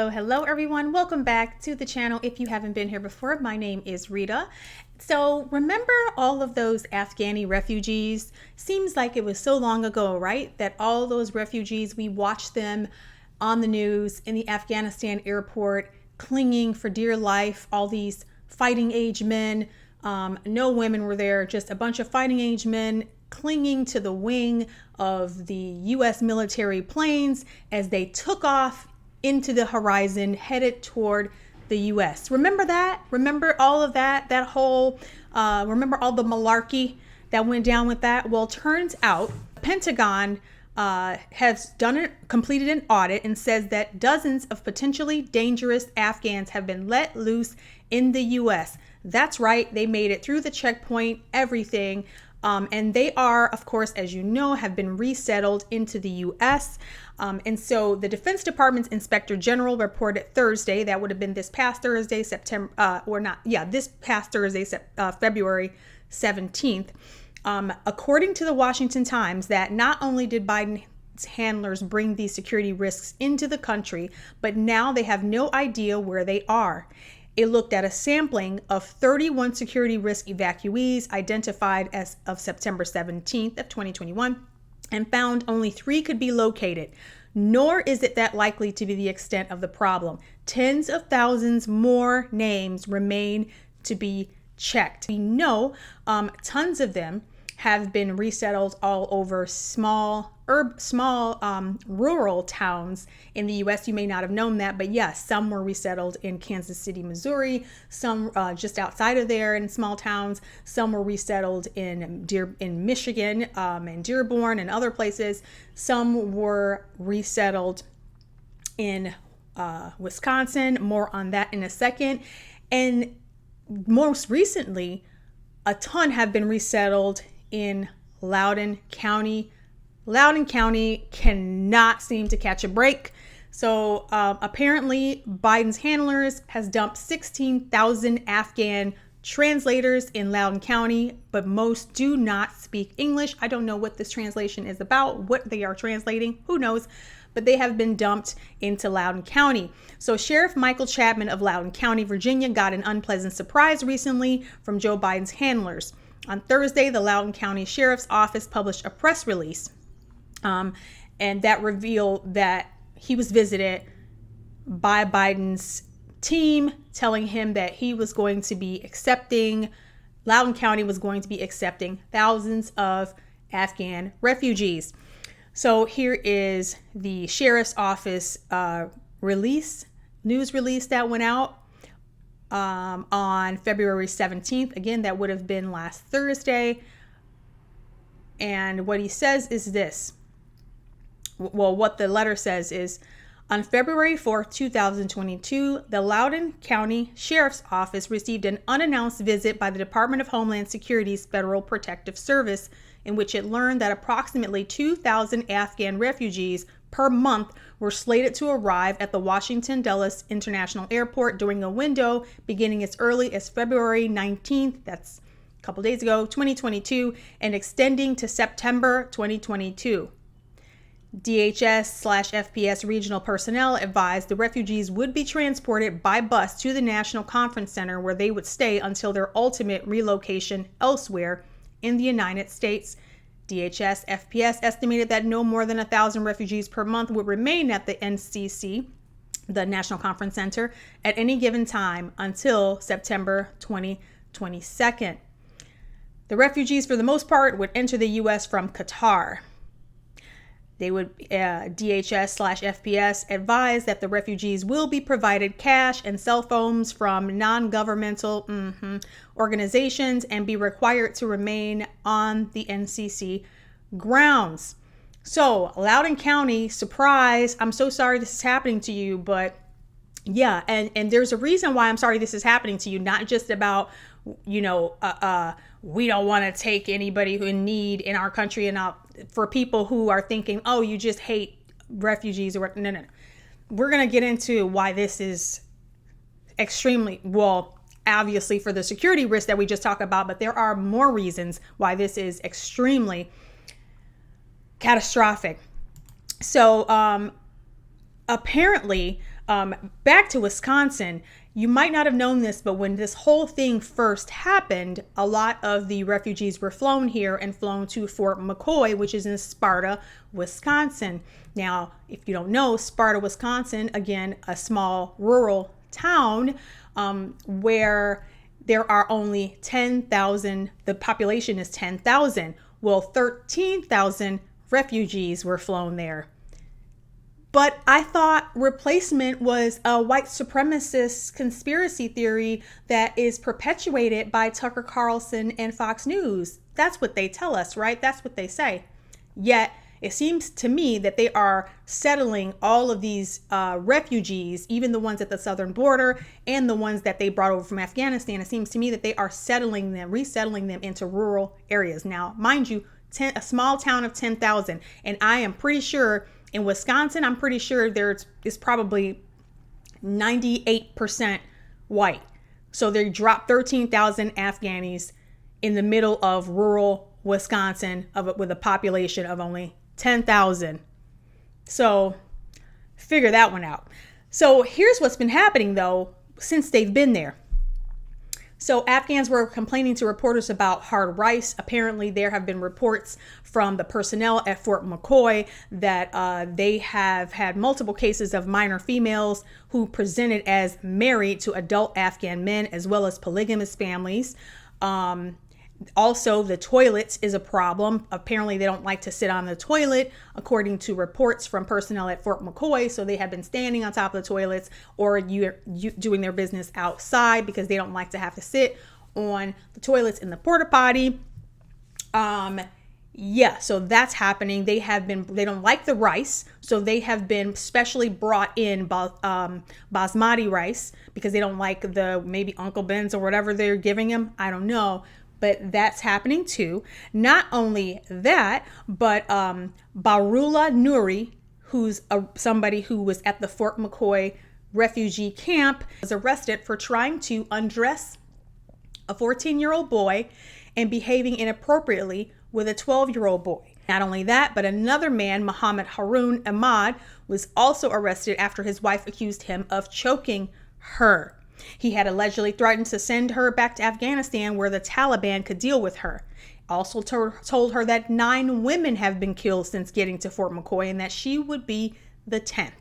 Hello everyone. Welcome back to the channel. If you haven't been here before, my name is Rita. So remember all of those Afghani refugees? Seems like it was so long ago, right? That all those refugees, we watched them on the news in the Afghanistan airport, clinging for dear life, all these fighting age men. No women were there, just a bunch of fighting age men clinging to the wing of the US military planes as they took off into the horizon, headed toward the US. Remember that? Remember all of that? That whole, remember all the malarkey that went down with that? Well, turns out Pentagon has completed an audit and says that dozens of potentially dangerous Afghans have been let loose in the US. That's right. They made it through the checkpoint, everything. And they are, of course, as you know, have been resettled into the U.S. And so the Defense Department's Inspector General reported Thursday, that would have been this past Thursday, February 17th, according to the Washington Times, that not only did Biden's handlers bring these security risks into the country, but now they have no idea where they are. It looked at a sampling of 31 security risk evacuees identified as of September 17th of 2021 and found only 3 could be located. Nor is it that likely to be the extent of the problem. Tens of thousands more names remain to be checked. We know tons of them have been resettled all over small rural towns in the U.S. You may not have known that, but yes, some were resettled in Kansas City, Missouri, some just outside of there in small towns, some were resettled in Michigan and Dearborn and other places, some were resettled in Wisconsin. More on that in a second. And most recently, a ton have been resettled in Loudon County. Loudon County cannot seem to catch a break. So apparently Biden's handlers has dumped 16,000 Afghan translators in Loudon County, but most do not speak English. I don't know what this translation is about, what they are translating, who knows, but they have been dumped into Loudon County. So Sheriff Michael Chapman of Loudon County, Virginia, got an unpleasant surprise recently from Joe Biden's handlers. On Thursday, the Loudon County Sheriff's Office published a press release, and that revealed that he was visited by Biden's team, telling him that he was going to be Loudon County was going to be accepting thousands of Afghan refugees. So here is the Sheriff's Office news release that went out on February 17th. Again, that would have been last Thursday. And what he says is this. Well, what the letter says is, on February 4th, 2022, the Loudon County Sheriff's Office received an unannounced visit by the Department of Homeland Security's Federal Protective Service, in which it learned that approximately 2,000 Afghan refugees per month were slated to arrive at the Washington Dulles International Airport during a window beginning as early as February 19th, that's a couple days ago, 2022, and extending to September 2022. DHS/FPS regional personnel advised the refugees would be transported by bus to the National Conference Center, where they would stay until their ultimate relocation elsewhere in the United States. DHS/FPS estimated that no more than 1,000 refugees per month would remain at the NCC, the National Conference Center, at any given time until September 2022. The refugees, for the most part, would enter the U.S. from Qatar. They would, DHS/FPS advised that the refugees will be provided cash and cell phones from non-governmental organizations and be required to remain on the NCC grounds. So, Loudon County, surprise, I'm so sorry this is happening to you, but yeah, and there's a reason why I'm sorry this is happening to you, not just about, we don't want to take anybody who in need in our country, and for people who are thinking, oh, you just hate refugees, or no. We're going to get into why this is extremely, well, obviously for the security risk that we just talked about, but there are more reasons why this is extremely catastrophic. So apparently, back to Wisconsin, you might not have known this, but when this whole thing first happened, a lot of the refugees were flown here and flown to Fort McCoy, which is in Sparta, Wisconsin. Now, if you don't know, Sparta, Wisconsin, again, a small rural town where there are only 10,000, the population is 10,000. Well, 13,000 refugees were flown there. But I thought replacement was a white supremacist conspiracy theory that is perpetuated by Tucker Carlson and Fox News. That's what they tell us, right? That's what they say. Yet it seems to me that they are settling all of these refugees, even the ones at the southern border and the ones that they brought over from Afghanistan. It seems to me that they are settling them, resettling them into rural areas. Now, mind you, a small town of 10,000. And I am pretty sure in Wisconsin, I'm pretty sure there's probably 98% white. So they dropped 13,000 Afghanis in the middle of rural Wisconsin with a population of only 10,000. So figure that one out. So here's what's been happening though, since they've been there. So Afghans were complaining to reporters about hard rice. Apparently, there have been reports from the personnel at Fort McCoy that they have had multiple cases of minor females who presented as married to adult Afghan men, as well as polygamous families. Also, the toilets is a problem. Apparently, they don't like to sit on the toilet, according to reports from personnel at Fort McCoy. So they have been standing on top of the toilets or doing their business outside because they don't like to have to sit on the toilets in the porta potty. Yeah, so that's happening. They don't like the rice. So they have been specially brought in basmati rice because they don't like the maybe Uncle Ben's or whatever they're giving them. I don't know. But that's happening too. Not only that, but Barula Nuri, who's somebody who was at the Fort McCoy refugee camp, was arrested for trying to undress a 14-year-old boy and behaving inappropriately with a 12-year-old boy. Not only that, but another man, Muhammad Harun Ahmad, was also arrested after his wife accused him of choking her. He had allegedly threatened to send her back to Afghanistan where the Taliban could deal with her. Also told her that 9 women have been killed since getting to Fort McCoy and that she would be the 10th.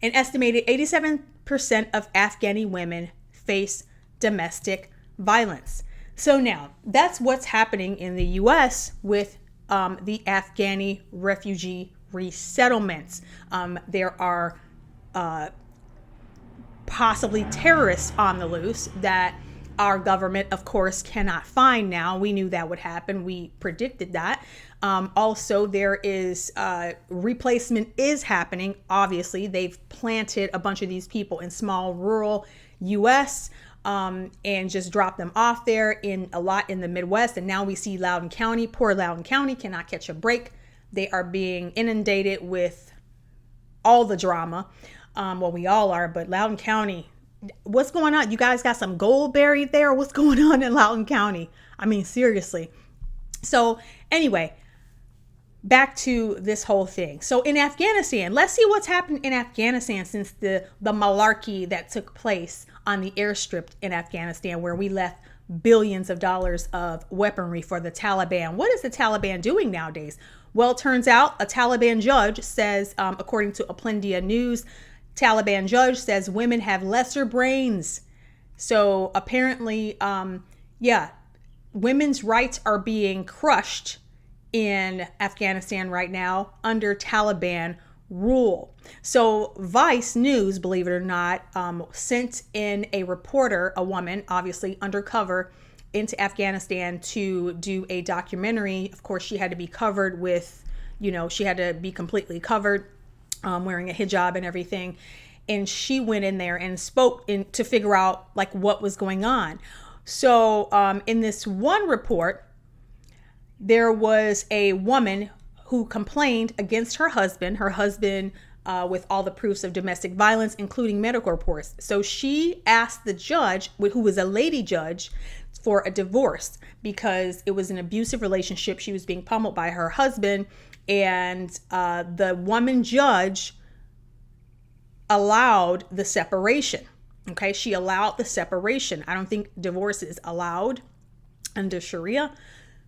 An estimated 87% of Afghani women face domestic violence. So now that's what's happening in the U.S. with the Afghani refugee resettlements. There are possibly terrorists on the loose that our government, of course, cannot find now. We knew that would happen. We predicted that. Also, there is replacement is happening. Obviously, they've planted a bunch of these people in small rural U.S. And just dropped them off there in a lot in the Midwest. And now we see Loudon County. Poor Loudon County cannot catch a break. They are being inundated with all the drama. Well, we all are, but Loudon County, what's going on? You guys got some gold buried there? What's going on in Loudon County? I mean, seriously. So anyway, back to this whole thing. So in Afghanistan, let's see what's happened in Afghanistan since the malarkey that took place on the airstrip in Afghanistan, where we left billions of dollars of weaponry for the Taliban. What is the Taliban doing nowadays? Well, it turns out a Taliban judge says, according to Aplendia News, Taliban judge says women have lesser brains. So apparently, women's rights are being crushed in Afghanistan right now under Taliban rule. So Vice News, believe it or not, sent in a reporter, a woman, obviously undercover, into Afghanistan to do a documentary. Of course, she had to be covered with, she had to be completely covered, wearing a hijab and everything. And she went in there and spoke to figure out like what was going on. So in this one report, there was a woman who complained against her husband. Her husband with all the proofs of domestic violence, including medical reports. So she asked the judge, who was a lady judge, for a divorce because it was an abusive relationship. She was being pummeled by her husband, and the woman judge allowed the separation. Okay, she allowed the separation. I don't think divorce is allowed under Sharia.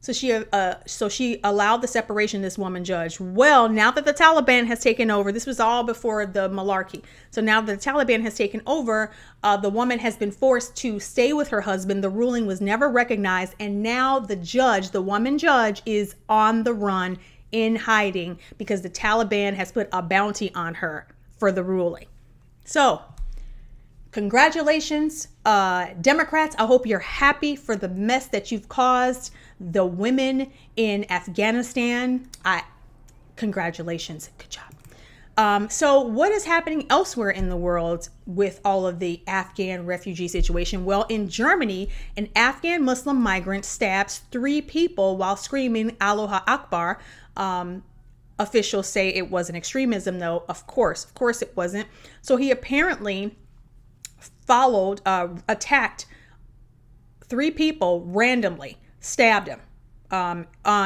So she allowed the separation, this woman judge. Well, now that the Taliban has taken over, this was all before the malarkey. So now that the Taliban has taken over, the woman has been forced to stay with her husband. The ruling was never recognized. And now the judge, the woman judge, is on the run in hiding because the Taliban has put a bounty on her for the ruling. So congratulations, Democrats. I hope you're happy for the mess that you've caused the women in Afghanistan. Congratulations. Good job. So what is happening elsewhere in the world with all of the Afghan refugee situation? Well, in Germany, an Afghan Muslim migrant stabs 3 people while screaming Aloha Akbar. Officials say it wasn't extremism, though. Of course it wasn't. So he apparently attacked 3 people randomly, stabbed him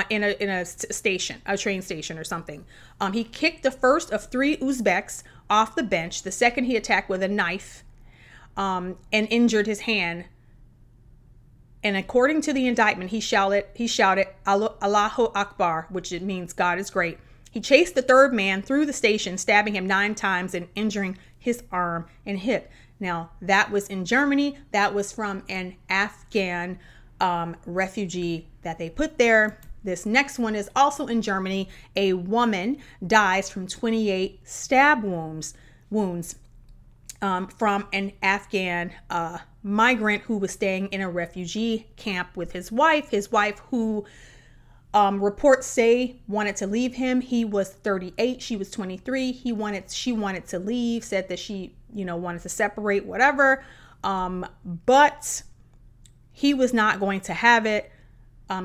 in a station, a train station or something. He kicked the first of 3 Uzbeks off the bench. The second he attacked with a knife and injured his hand. And according to the indictment, he shouted Allahu Akbar, which it means God is great. He chased the third man through the station, stabbing him 9 times and injuring his arm and hip. Now, that was in Germany. That was from an Afghan refugee that they put there. This next one is also in Germany. A woman dies from 28 stab wounds from an Afghan migrant who was staying in a refugee camp with his wife. His wife, who reports say wanted to leave him. He was 38. She was 23. She wanted to leave, said that she, wanted to separate, whatever. But he was not going to have it.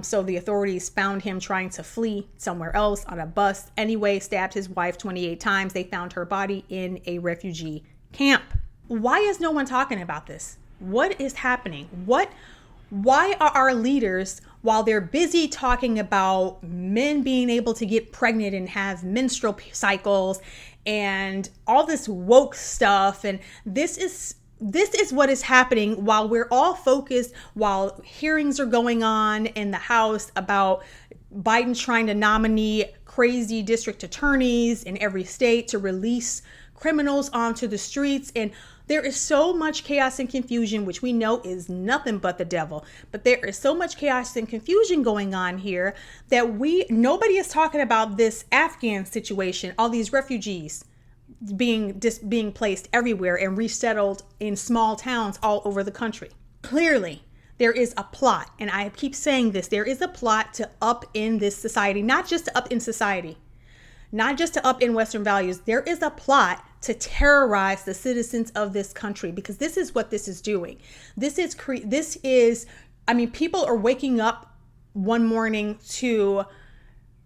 So the authorities found him trying to flee somewhere else on a bus. Anyway, stabbed his wife 28 times. They found her body in a refugee camp. Why is no one talking about this? What is happening? Why are our leaders, while they're busy talking about men being able to get pregnant and have menstrual cycles and all this woke stuff, and this is what is happening while we're all focused, while hearings are going on in the House about Biden trying to nominate crazy district attorneys in every state to release criminals onto the streets. And there is so much chaos and confusion, which we know is nothing but the devil. But there is so much chaos and confusion going on here that nobody is talking about this Afghan situation, all these refugees being placed everywhere and resettled in small towns all over the country. Clearly, there is a plot, and I keep saying this, there is a plot to upend this society, not just to upend society, not just to upend Western values. There is a plot to terrorize the citizens of this country, because this is what this is doing. People are waking up one morning to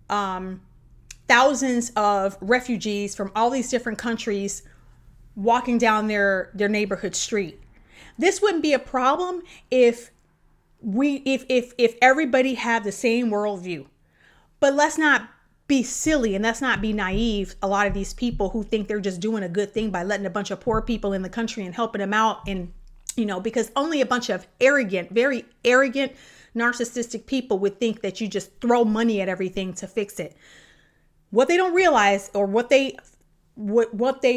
thousands of refugees from all these different countries walking down their neighborhood street. This wouldn't be a problem if everybody had the same worldview. But let's not be silly and let's not be naive. A lot of these people who think they're just doing a good thing by letting a bunch of poor people in the country and helping them out, and because only a bunch of very arrogant, narcissistic people would think that you just throw money at everything to fix it. What they don't realize, or what they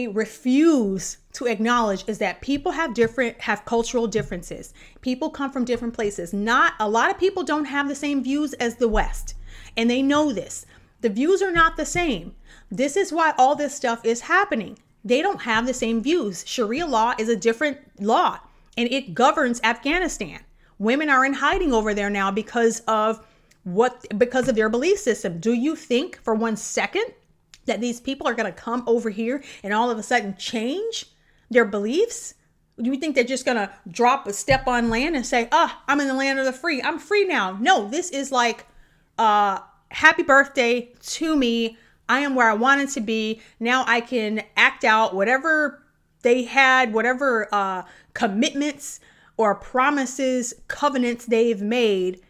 refuse to acknowledge, is that people have cultural differences. People come from different places. Not a lot of people don't have the same views as the West, and they know this. The views are not the same. This is why all this stuff is happening. They don't have the same views. Sharia law is a different law, and it governs Afghanistan. Women are in hiding over there now because of their belief system. Do you think for 1 second that these people are going to come over here and all of a sudden change their beliefs? Do you think they're just going to drop a step on land and say, I'm in the land of the free. I'm free now. No, this is like, happy birthday to me. I am where I wanted to be. Now I can act out whatever they had, whatever commitments or promises, covenants they've made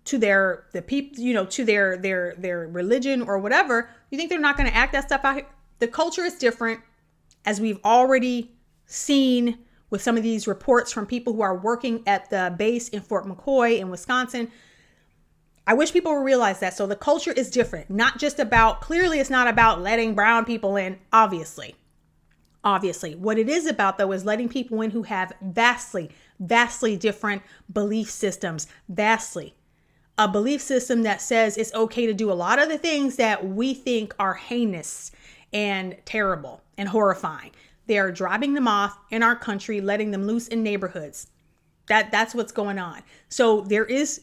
to the people, to their religion or whatever. You think they're not going to act that stuff out here? The culture is different, as we've already seen with some of these reports from people who are working at the base in Fort McCoy in Wisconsin. I wish people would realize that. So the culture is different, not just about, clearly it's not about letting brown people in, obviously. What it is about, though, is letting people in who have vastly different belief systems, a belief system that says it's okay to do a lot of the things that we think are heinous and terrible and horrifying. They are dropping them off in our country, letting them loose in neighborhoods. That's what's going on. So this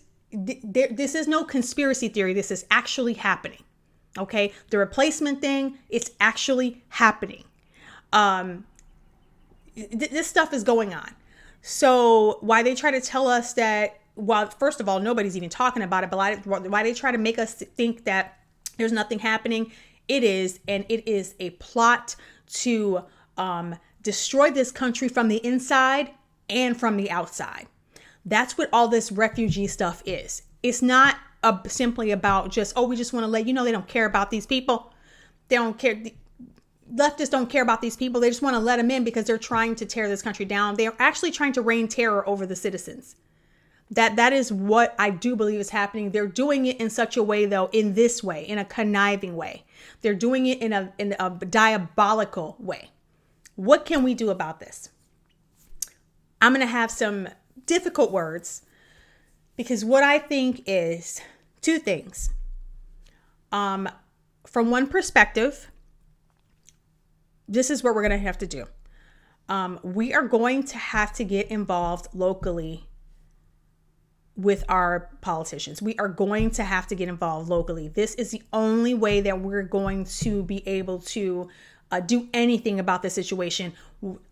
is no conspiracy theory. This is actually happening. Okay. The replacement thing, it's actually happening. This stuff is going on. So why they try to tell us that, well, first of all, nobody's even talking about it, but why they try to make us think that there's nothing happening. It is, and it is a plot to destroy this country from the inside and from the outside. That's what all this refugee stuff is. It's not simply about just, we just want to let you know they don't care about these people. They don't care. Leftists don't care about these people. They just want to let them in because they're trying to tear this country down. They're actually trying to rain terror over the citizens. That is what I do believe is happening. They're doing it in such a way, though, in this way, in a conniving way. They're doing it in a diabolical way. What can we do about this? I'm going to have some difficult words because what I think is two things. From one perspective, this is what we're going to have to do. We are going to have to get involved locally with our politicians. We are going to have to get involved locally. This is the only way that we're going to be able to do anything about the situation.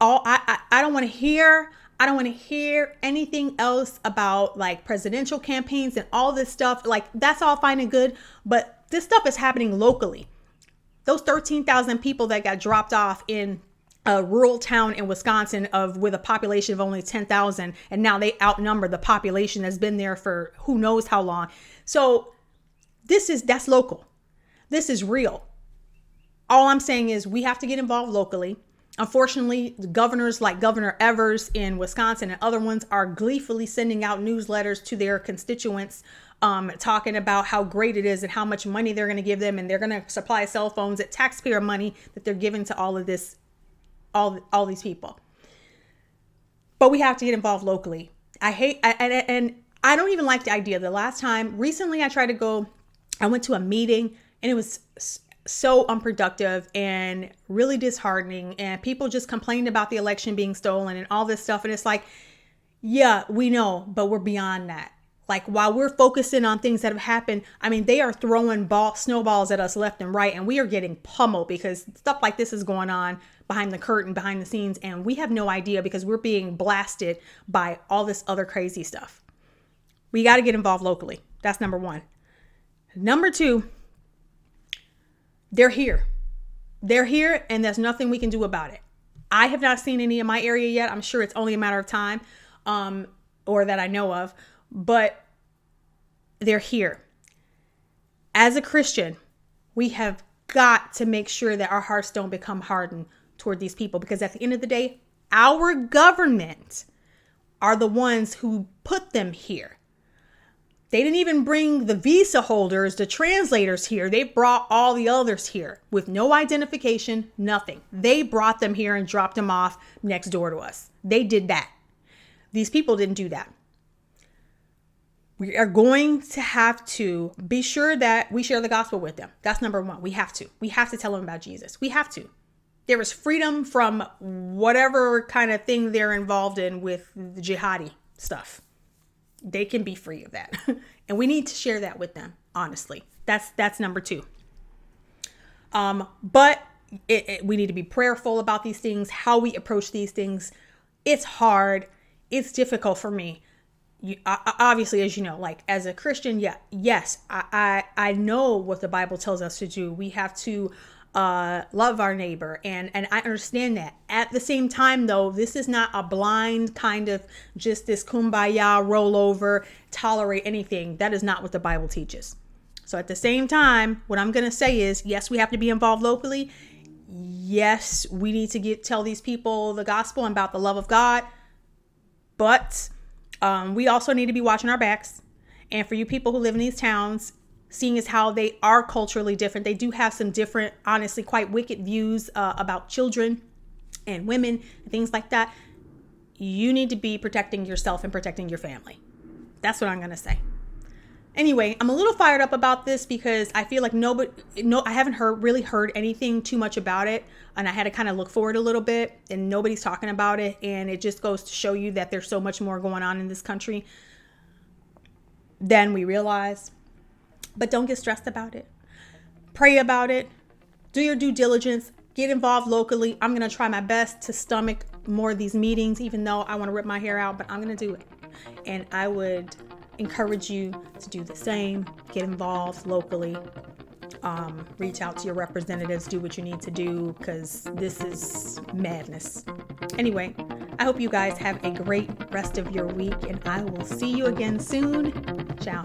I don't want to hear anything else about like presidential campaigns and all this stuff. Like, that's all fine and good, but this stuff is happening locally. Those 13,000 people that got dropped off in a rural town in Wisconsin with a population of only 10,000, and now they outnumber the population that's been there for who knows how long. So that's local. This is real. All I'm saying is we have to get involved locally. Unfortunately, governors like Governor Evers in Wisconsin and other ones are gleefully sending out newsletters to their constituents, talking about how great it is and how much money they're going to give them, and they're going to supply cell phones at taxpayer money that they're giving to all of this, all these people. But we have to get involved locally. And I don't even like the idea. Recently I went to a meeting and it was so unproductive and really disheartening, and people just complained about the election being stolen and all this stuff. And it's like, yeah, we know, but we're beyond that. Like, while we're focusing on things that have happened, I mean, they are throwing snowballs at us left and right, and we are getting pummeled because stuff like this is going on behind the curtain, behind the scenes, and we have no idea because we're being blasted by all this other crazy stuff. We got to get involved locally. That's number one. Number two, they're here. They're here, and there's nothing we can do about it. I have not seen any in my area yet. I'm sure it's only a matter of time, or that I know of, but they're here. As a Christian, we have got to make sure that our hearts don't become hardened toward these people, because at the end of the day, our government are the ones who put them here. They didn't even bring the visa holders, the translators here. They brought all the others here with no identification, nothing. They brought them here and dropped them off next door to us. They did that. These people didn't do that. We are going to have to be sure that we share the gospel with them. That's number one. We have to. We have to tell them about Jesus. We have to. There is freedom from whatever kind of thing they're involved in with the jihadi stuff. They can be free of that. And we need to share that with them, honestly. That's number two. But we need to be prayerful about these things, how we approach these things. It's hard. It's difficult for me. obviously, as you know, like as a Christian, yes, I know what the Bible tells us to do. We have to love our neighbor, and I understand that. At the same time, though, this is not a blind kind of just this kumbaya, roll over, tolerate anything. That is not what the Bible teaches. So at the same time, what I'm going to say is, yes, we have to be involved locally. Yes, we need to tell these people the gospel and about the love of God, but we also need to be watching our backs. And for you people who live in these towns, seeing as how they are culturally different, they do have some different, honestly, quite wicked views about children and women and things like that. You need to be protecting yourself and protecting your family. That's what I'm going to say. Anyway, I'm a little fired up about this because I feel like I haven't really heard anything too much about it. And I had to kind of look forward a little bit, and nobody's talking about it. And it just goes to show you that there's so much more going on in this country than we realize. But don't get stressed about it. Pray about it. Do your due diligence. Get involved locally. I'm going to try my best to stomach more of these meetings, even though I want to rip my hair out, but I'm going to do it. And I would encourage you to do the same. Get involved locally. Reach out to your representatives. Do what you need to do, because this is madness. Anyway, I hope you guys have a great rest of your week, and I will see you again soon. Ciao.